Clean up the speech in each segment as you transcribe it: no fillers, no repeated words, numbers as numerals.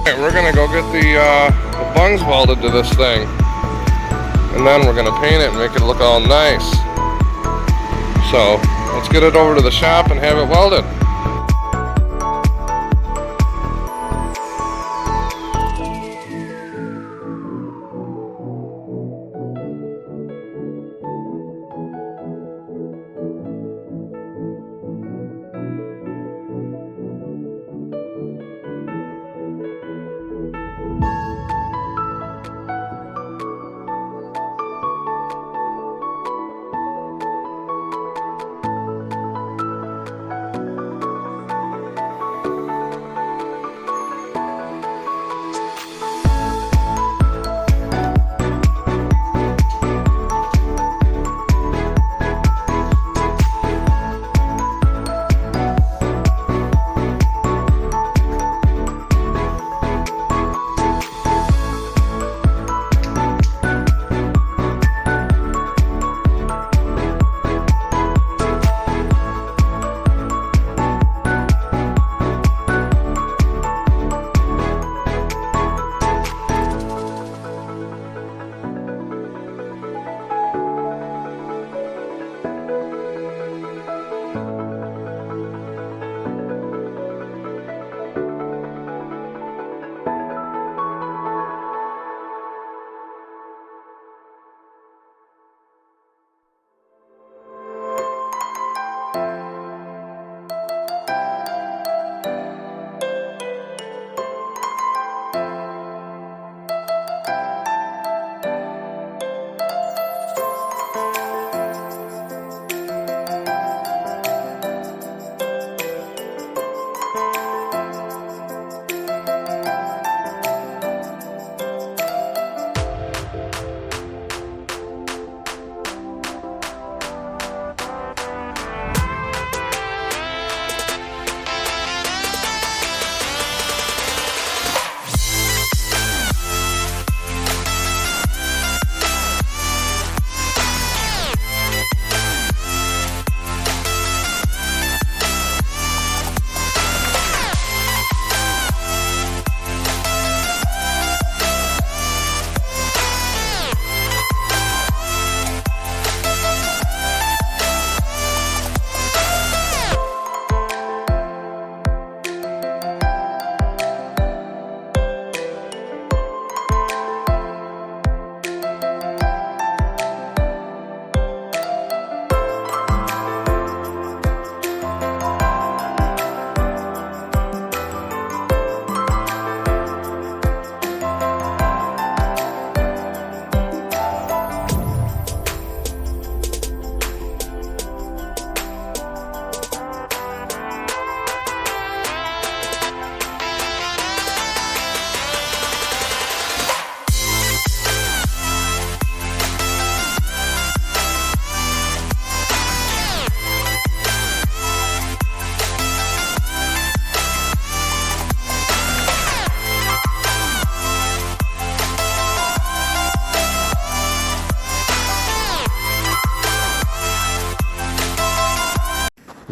Alright, we're gonna go get the bungs welded to this thing, and then we're gonna paint it and make it look all nice. So let's get it over to the shop and have it welded.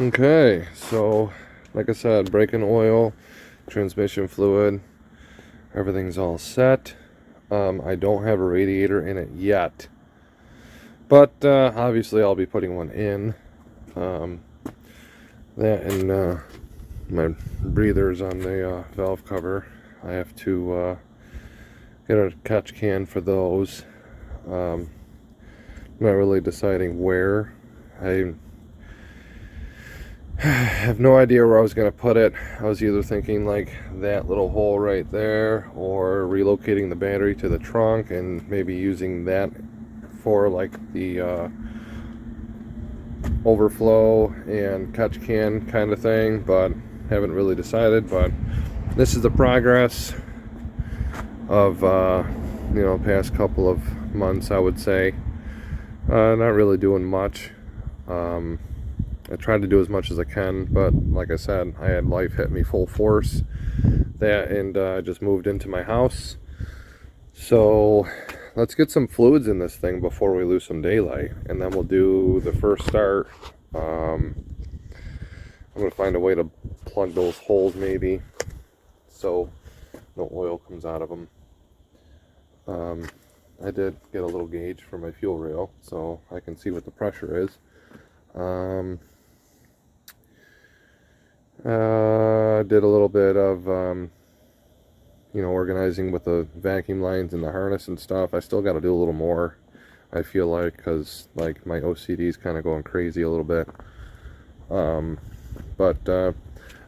Okay, so like I said, braking oil, transmission fluid, everything's all set. I don't have a radiator in it yet, but obviously I'll be putting one in. That and my breathers on the valve cover, I have to get a catch can for those. I'm not really deciding where. I have no idea where I was going to put it. I was either thinking like that little hole right there, or relocating the battery to the trunk and maybe using that for like the overflow and catch can kind of thing, but haven't really decided. But this is the progress of you know, past couple of months, I would say. Not really doing much. I tried to do as much as I can, but like I said, I had life hit me full force. That and I just moved into my house. So let's get some fluids in this thing before we lose some daylight, and then we'll do the first start. I'm gonna find a way to plug those holes maybe, so no oil comes out of them. I did get a little gauge for my fuel rail, so I can see what the pressure is. Did a little bit of, organizing with the vacuum lines and the harness and stuff. I still got to do a little more, I feel like, because like my OCD is kind of going crazy a little bit. But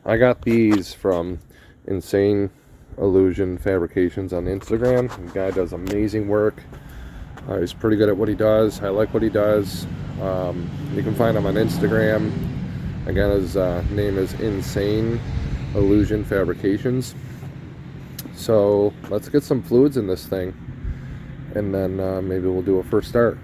I got these from Insane Illusion Fabrications on Instagram. The guy does amazing work. He's pretty good at what he does. I like what he does. You can find him on Instagram. Again, his name is Insane Illusion Fabrications. So let's get some fluids in this thing, and then maybe we'll do a first start.